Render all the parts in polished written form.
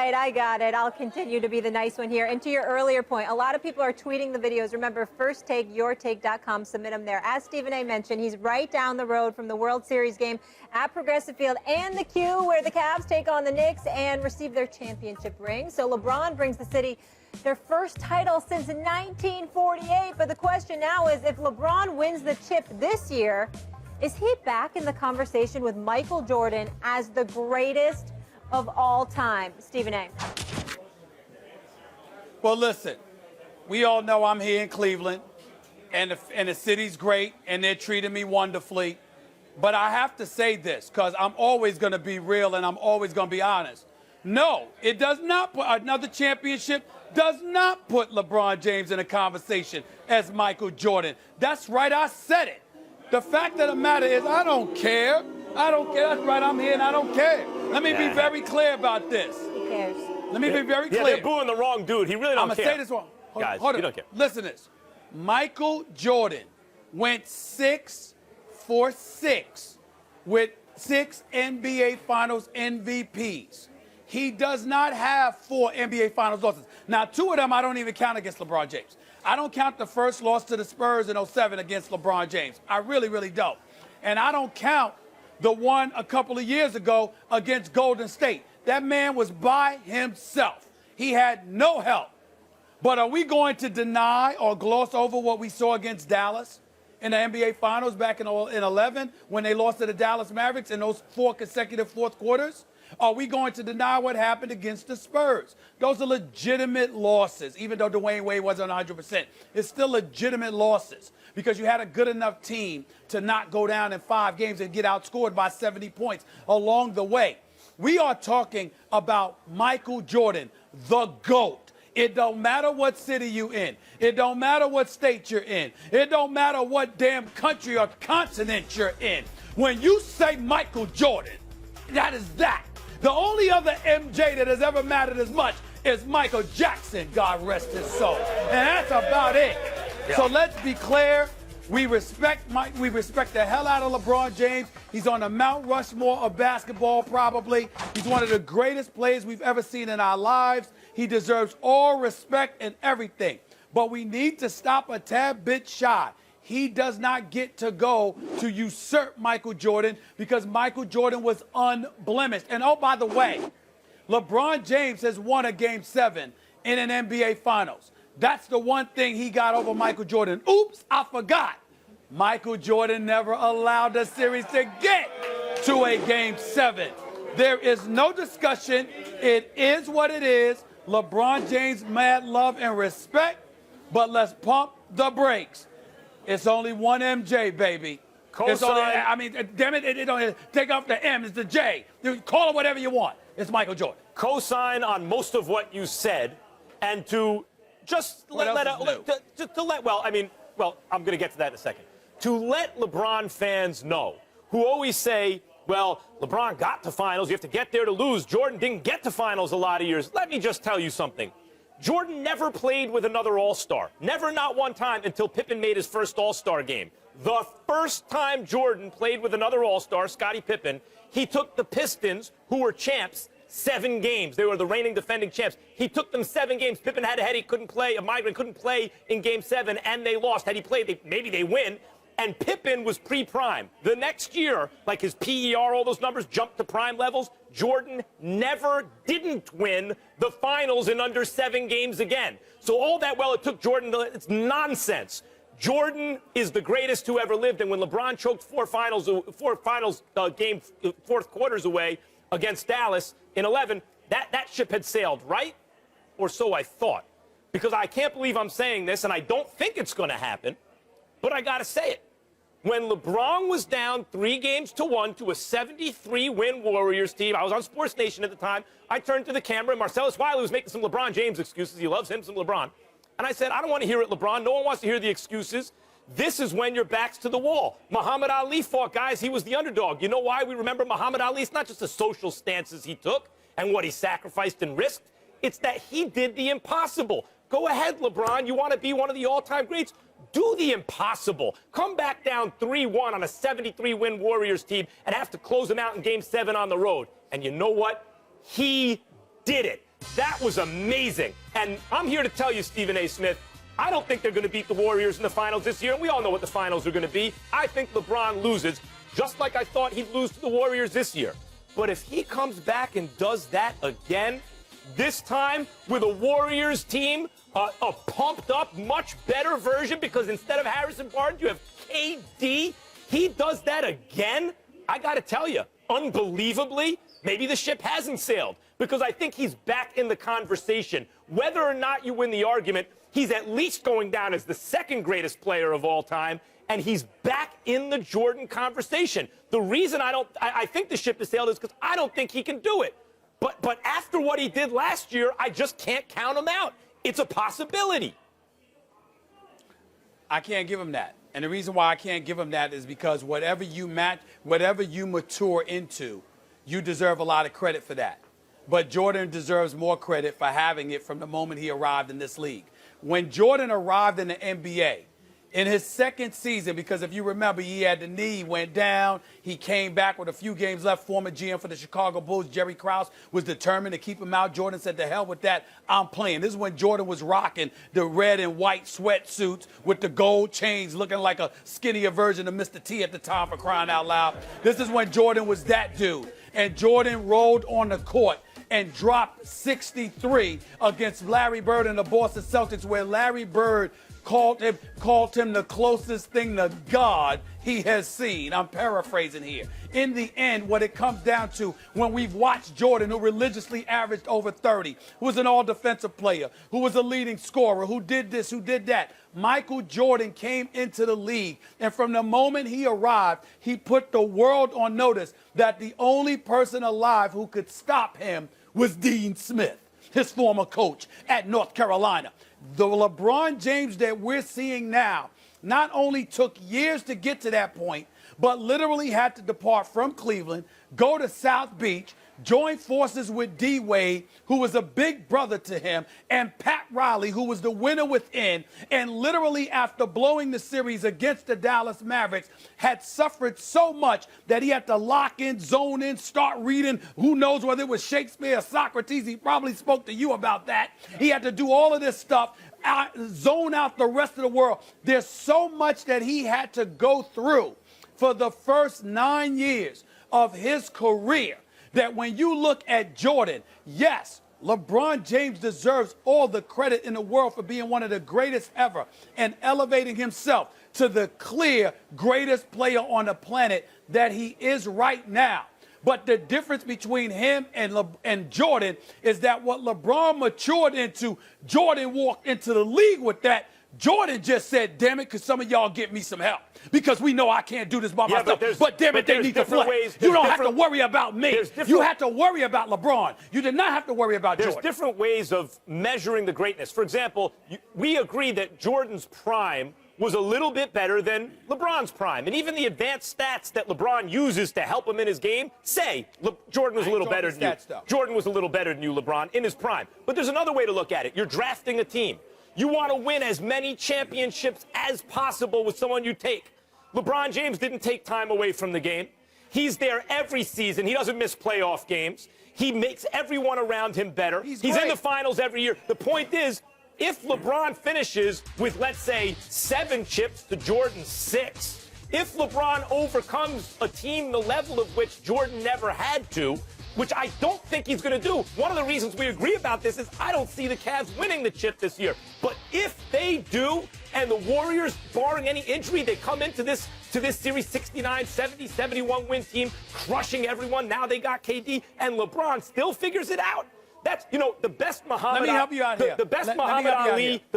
right, I got it. I'll continue to be the nice one here. And to your earlier point, a lot of people are tweeting the videos. Remember, firstTakeYourTake.com. Submit them there. As Stephen A. mentioned, he's right down the road from the World Series game at Progressive Field and the Q, where the Cavs take on the Knicks and receive their championship ring. So LeBron brings the city their first title since 1948. But the question now is, if LeBron wins the chip this year, is he back in the conversation with Michael Jordan as the greatest of all time? Stephen A. Well, listen, we all know I'm here in Cleveland, and the city's great, and they're treating me wonderfully. But I have to say this, because I'm always going to be real and I'm always going to be honest. No, it does not put another championship, does not put LeBron James in a conversation as Michael Jordan. That's right, I said it. The fact of the matter is, I don't care. I don't care. That's right, I'm here and I don't care. Let me be very clear about this. Who cares? Let me be very clear. Yeah, they're booing the wrong dude. He really don't care. I'm going to say this one. Guys, hold you on. don't care. Listen to this. Michael Jordan went 6 for 6 with 6 NBA Finals MVPs. He does not have 4 NBA Finals losses. Now, 2 of them I don't even count against LeBron James. I don't count the first loss to the Spurs in 07 against LeBron James. I really, really don't. And I don't count the one a couple of years ago against Golden State. That man was by himself. He had no help. But are we going to deny or gloss over what we saw against Dallas in the NBA Finals back in 11 when they lost to the Dallas Mavericks in those 4 consecutive fourth quarters? Are we going to deny what happened against the Spurs? Those are legitimate losses, even though Dwayne Wade wasn't 100%. It's still legitimate losses because you had a good enough team to not go down in 5 games and get outscored by 70 points along the way. We are talking about Michael Jordan, the GOAT. It don't matter what city you in. It don't matter what state you're in. It don't matter what damn country or continent you're in. When you say Michael Jordan, that is that. The only other MJ that has ever mattered as much is Michael Jackson, God rest his soul. And that's about it. Yeah. So let's be clear. We respect Mike. We respect the hell out of LeBron James. He's on the Mount Rushmore of basketball, probably. He's one of the greatest players we've ever seen in our lives. He deserves all respect and everything. But we need to stop a tad bit shy. He does not get to go to usurp Michael Jordan because Michael Jordan was unblemished. And oh, by the way, LeBron James has won a Game 7 in an NBA Finals. That's the one thing he got over Michael Jordan. Oops, I forgot. Michael Jordan never allowed the series to get to a Game 7. There is no discussion. It is what it is. LeBron James, mad love and respect, but let's pump the brakes. It's only one MJ, baby. It's only, I mean, damn it, it don't take off the M, it's the J. Call it whatever you want. It's Michael Jordan. Co-sign on most of what you said, and to just well, I'm going to get to that in a second. To let LeBron fans know, who always say, well, LeBron got to finals, you have to get there to lose. Jordan didn't get to finals a lot of years. Let me just tell you something. Jordan never played with another All-Star. Never, not one time, until Pippen made his first All-Star game. The first time Jordan played with another All-Star, Scottie Pippen, he took the Pistons, who were champs, 7 games. They were the reigning defending champs. He took them 7 games. Pippen had a headache, couldn't play, a migraine, couldn't play in Game 7, and they lost. Had he played, maybe they win. And Pippen was pre-prime. The next year, like his PER, all those numbers jumped to prime levels. Jordan didn't win the finals in under 7 games again. So all that, well, it took Jordan, it's nonsense. Jordan is the greatest who ever lived. And when LeBron choked 4 fourth quarters away against Dallas in 11, that ship had sailed, right? Or so I thought. Because I can't believe I'm saying this, and I don't think it's going to happen, but I got to say it. When LeBron was down 3-1 to a 73-win Warriors team, I was on Sports Nation at the time. I turned to the camera, and Marcellus Wiley was making some LeBron James excuses. He loves him some LeBron. And I said, I don't want to hear it, LeBron. No one wants to hear the excuses. This is when your back's to the wall. Muhammad Ali fought, guys. He was the underdog. You know why we remember Muhammad Ali? It's not just the social stances he took and what he sacrificed and risked. It's that he did the impossible. Go ahead, LeBron. You want to be one of the all-time greats? Do the impossible. Come back down 3-1 on a 73-win Warriors team and have to close them out in Game 7 on the road. And you know what? He did it. That was amazing. And I'm here to tell you, Stephen A. Smith, I don't think they're going to beat the Warriors in the finals this year. And we all know what the finals are going to be. I think LeBron loses, just like I thought he'd lose to the Warriors this year. But if he comes back and does that again, this time with a Warriors team, a pumped up, much better version, because instead of Harrison Barnes, you have KD. He does that again. I got to tell you, unbelievably, maybe the ship hasn't sailed, because I think he's back in the conversation. Whether or not you win the argument, he's at least going down as the second greatest player of all time, and he's back in the Jordan conversation. The reason I think the ship has sailed is because I don't think he can do it. But after what he did last year, I just can't count him out. It's a possibility. I can't give him that. And the reason why I can't give him that is because whatever you mature into, you deserve a lot of credit for that. But Jordan deserves more credit for having it from the moment he arrived in this league. When Jordan arrived in the NBA, in his second season, because if you remember, he had the knee, went down, he came back with a few games left. Former GM for the Chicago Bulls, Jerry Krause, was determined to keep him out. Jordan said, to hell with that, I'm playing. This is when Jordan was rocking the red and white sweatsuits with the gold chains, looking like a skinnier version of Mr. T at the time, for crying out loud. This is when Jordan was that dude. And Jordan rolled on the court and dropped 63 against Larry Bird and the Boston Celtics, where Larry Bird called him the closest thing to God he has seen. I'm paraphrasing here. In the end, what it comes down to, when we've watched Jordan, who religiously averaged over 30, who was an all-defensive player, who was a leading scorer, who did this, who did that, Michael Jordan came into the league, and from the moment he arrived, he put the world on notice that the only person alive who could stop him was Dean Smith, his former coach at North Carolina. The LeBron James that we're seeing now not only took years to get to that point, but literally had to depart from Cleveland, go to South Beach, join forces with D. Wade, who was a big brother to him, and Pat Riley, who was the winner within, and literally after blowing the series against the Dallas Mavericks, had suffered so much that he had to lock in, zone in, start reading, who knows whether it was Shakespeare or Socrates. He probably spoke to you about that. He had to do all of this stuff, zone out the rest of the world. There's so much that he had to go through for the first 9 years of his career, that when you look at Jordan, yes, LeBron James deserves all the credit in the world for being one of the greatest ever and elevating himself to the clear greatest player on the planet that he is right now. But the difference between him and Jordan is that what LeBron matured into, Jordan walked into the league with that. Jordan just said, damn it, could some of y'all get me some help? Because we know I can't do this by myself. But damn it, they need to flex. You don't have to worry about me. You have to worry about LeBron. You did not have to worry about Jordan. There's different ways of measuring the greatness. For example, we agree that Jordan's prime was a little bit better than LeBron's prime. And even the advanced stats that LeBron uses to help him in his game say Jordan was a little better than you. Jordan was a little better than you, LeBron, in his prime. But there's another way to look at it. You're drafting a team. You want to win as many championships as possible with someone you take. LeBron James didn't take time away from the game. He's there every season. He doesn't miss playoff games. He makes everyone around him better. He's in the finals every year. The point is, if LeBron finishes with, let's say, 7 chips to Jordan's 6, if LeBron overcomes a team the level of which Jordan never had to, which I don't think he's going to do. One of the reasons we agree about this is I don't see the Cavs winning the chip this year. But if they do, and the Warriors, barring any injury, they come into this series 69, 70, 71 win team, crushing everyone. Now they got KD, and LeBron still figures it out. That's, the best Muhammad. Let me help you out here. The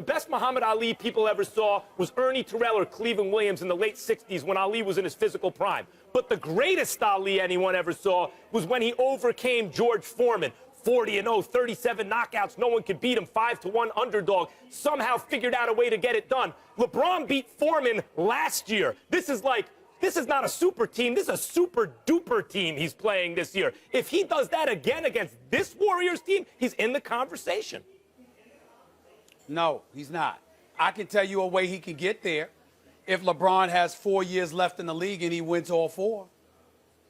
best Muhammad Ali people ever saw was Ernie Terrell or Cleveland Williams in the late 60s when Ali was in his physical prime. But the greatest Ali anyone ever saw was when he overcame George Foreman. 40-0, 37 knockouts. No one could beat him. 5-1 underdog. Somehow figured out a way to get it done. LeBron beat Foreman last year. This is not a super team. This is a super duper team he's playing this year. If he does that again against this Warriors team, he's in the conversation. No, he's not. I can tell you a way he can get there. If LeBron has 4 years left in the league and he wins all 4,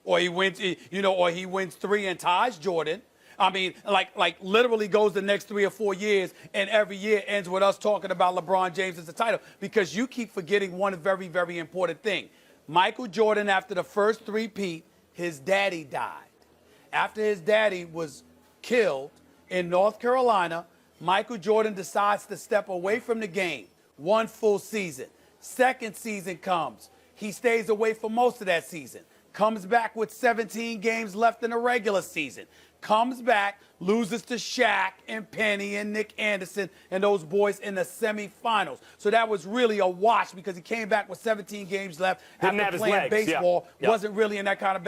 or he wins, or he wins 3 and ties Jordan. I mean, like literally goes the next 3 or 4 years, and every year ends with us talking about LeBron James as the title, because you keep forgetting one very, very important thing. Michael Jordan, after the first three-peat, his daddy died. After his daddy was killed in North Carolina, Michael Jordan decides to step away from the game. 1 full season. Second season comes. He stays away for most of that season. Comes back with 17 games left in the regular season. Comes back, loses to Shaq and Penny and Nick Anderson and those boys in the semifinals. So that was really a wash because he came back with 17 games left after playing baseball. Yeah. Wasn't really in that kind of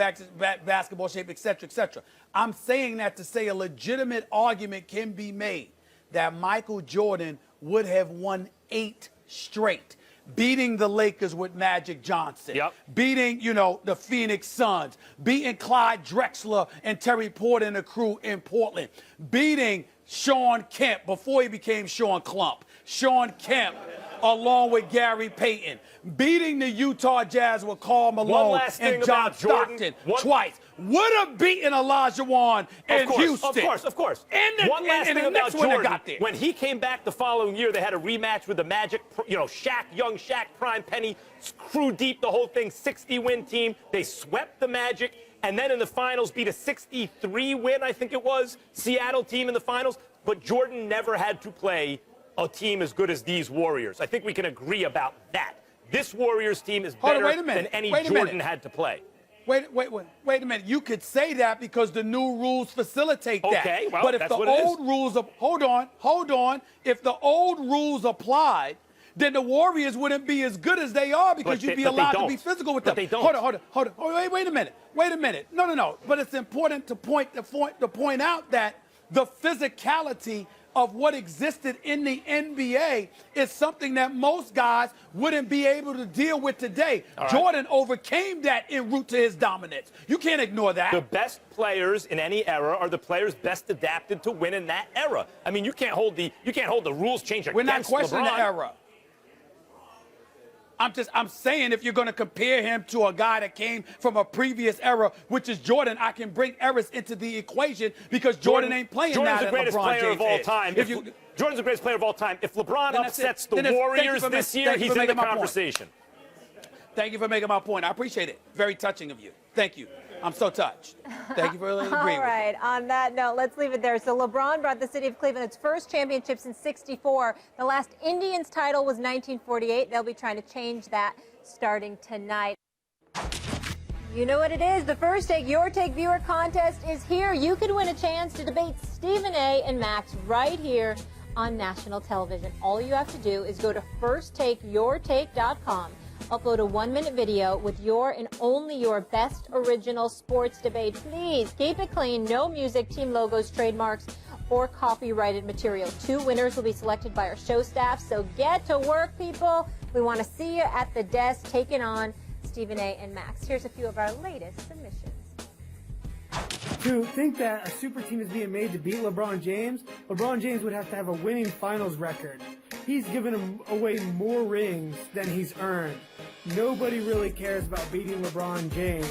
basketball shape, et cetera, et cetera. I'm saying that to say a legitimate argument can be made that Michael Jordan would have won 8 straight. Beating the Lakers with Magic Johnson, beating, the Phoenix Suns, beating Clyde Drexler and Terry Porter and the crew in Portland, beating Sean Kemp before he became Sean Klump, Sean Kemp along with Gary Payton, beating the Utah Jazz with Karl Malone and John Stockton twice. Would have beaten Olajuwon and Houston. Of course. And one last thing about Jordan. Got there. When he came back the following year, they had a rematch with the Magic. Shaq, young Shaq, prime Penny, screw deep the whole thing, 60-win team. They swept the Magic, and then in the finals beat a 63-win, I think it was, Seattle team in the finals. But Jordan never had to play a team as good as these Warriors. I think we can agree about that. This Warriors team is better than any Jordan had to play. Wait a minute. You could say that because the new rules facilitate that. Okay, well, but if the old rules hold on. If the old rules applied, then the Warriors wouldn't be as good as they are because you'd be allowed to be physical with them. But they don't. Hold on. Wait a minute. No. But it's important to point out that the physicality of what existed in the NBA is something that most guys wouldn't be able to deal with today. Right. Jordan overcame that en route to his dominance. You can't ignore that. The best players in any era are the players best adapted to win in that era. I mean, you can't hold the rules change against LeBron. We're not questioning the era. I'm saying if you're going to compare him to a guy that came from a previous era, which is Jordan, I can bring eras into the equation because Jordan ain't playing now that LeBron James is. Jordan's the greatest player of all time. If LeBron upsets the Warriors this year, he's in the conversation. Thank you for making my point. I appreciate it. Very touching of you. Thank you. I'm so touched. Thank you for agreeing with me. All right, on that note, let's leave it there. So LeBron brought the city of Cleveland its first championship since '64. The last Indians title was 1948. They'll be trying to change that starting tonight. You know what it is. The First Take, Your Take viewer contest is here. You could win a chance to debate Stephen A. and Max right here on national television. All you have to do is go to firsttakeyourtake.com. Upload a 1-minute video with your and only your best original sports debate. Please keep it clean. No music, team logos, trademarks, or copyrighted material. 2 winners will be selected by our show staff. So get to work, people. We want to see you at the desk taking on Stephen A. and Max. Here's a few of our latest submissions. To think that a super team is being made to beat LeBron James would have to have a winning finals record. He's given away more rings than he's earned. Nobody really cares about beating LeBron James.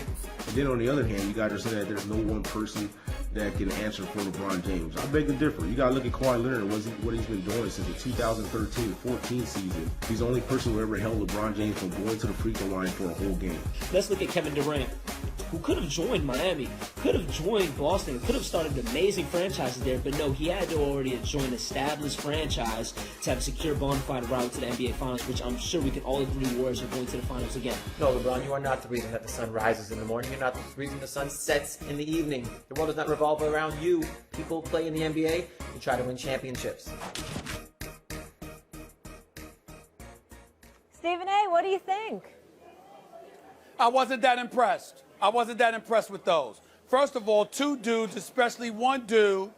And then on the other hand, you got to say that there's no one person that can answer for LeBron James. I beg to differ. You got to look at Kawhi Leonard, what he's been doing since the 2013-14 season. He's the only person who ever held LeBron James from going to the free throw line for a whole game. Let's look at Kevin Durant, who could have joined Miami, could have joined Boston, could have started amazing franchises there, but no, he had to already join an established franchise to have a secure bona fide route to the NBA Finals, which I'm sure we can all agree Warriors are going to the Finals again. No, LeBron, you are not the reason that the sun rises in the morning. You're not the reason the sun sets in the evening. The world does not revolve around you. People play in the NBA to try to win championships. Stephen A., what do you think? I wasn't that impressed. With those. First of all, 2 dudes, especially one dude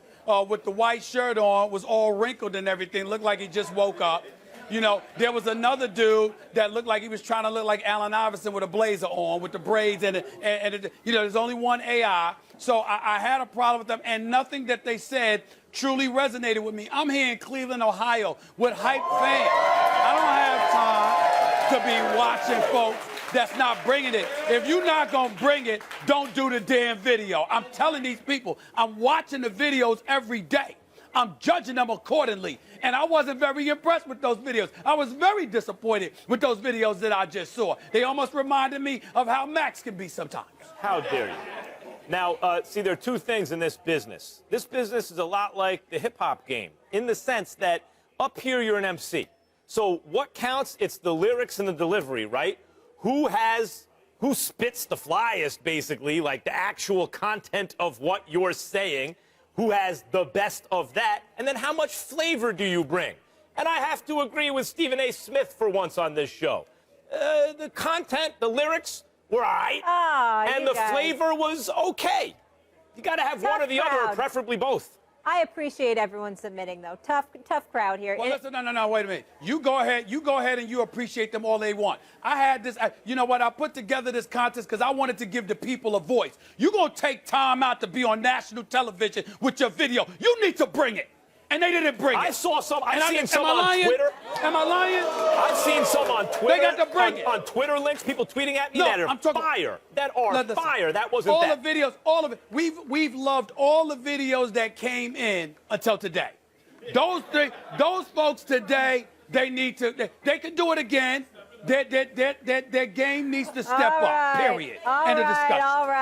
with the white shirt on, was all wrinkled and everything, looked like he just woke up. There was another dude that looked like he was trying to look like Allen Iverson with a blazer on, with the braids and there's only one AI. So I had a problem with them, and nothing that they said truly resonated with me. I'm here in Cleveland, Ohio, with hype fans. I don't have time to be watching folks that's not bringing it. If you're not going to bring it, don't do the damn video. I'm telling these people, I'm watching the videos every day. I'm judging them accordingly. And I wasn't very impressed with those videos. I was very disappointed with those videos that I just saw. They almost reminded me of how Max can be sometimes. How dare you? Now, see, there are two things in this business. This business is a lot like the hip-hop game in the sense that up here you're an MC. So what counts? It's the lyrics and the delivery, right? Who spits the flyest, basically, like the actual content of what you're saying, who has the best of that, and then how much flavor do you bring? And I have to agree with Stephen A. Smith for once on this show. The content, the lyrics were all right, and the flavor was okay. You got to have one or the other, preferably both. I appreciate everyone submitting, though. Tough crowd here. Well, listen, no, wait a minute. You go ahead and you appreciate them all they want. I had this, you know what, I put together this contest because I wanted to give the people a voice. You're going to take time out to be on national television with your video. You need to bring it. And they didn't bring it. I saw some. I've seen some on Twitter. Am I lying? I've seen some on Twitter. They got to bring it. On Twitter links, people tweeting at me No, that are I'm talking, fire. That are listen, fire. That wasn't all that. the videos, all of it. We've loved all the videos that came in until today. Those folks today, they need to. They can do it again. Their game needs to step up. Period. End of discussion. All right.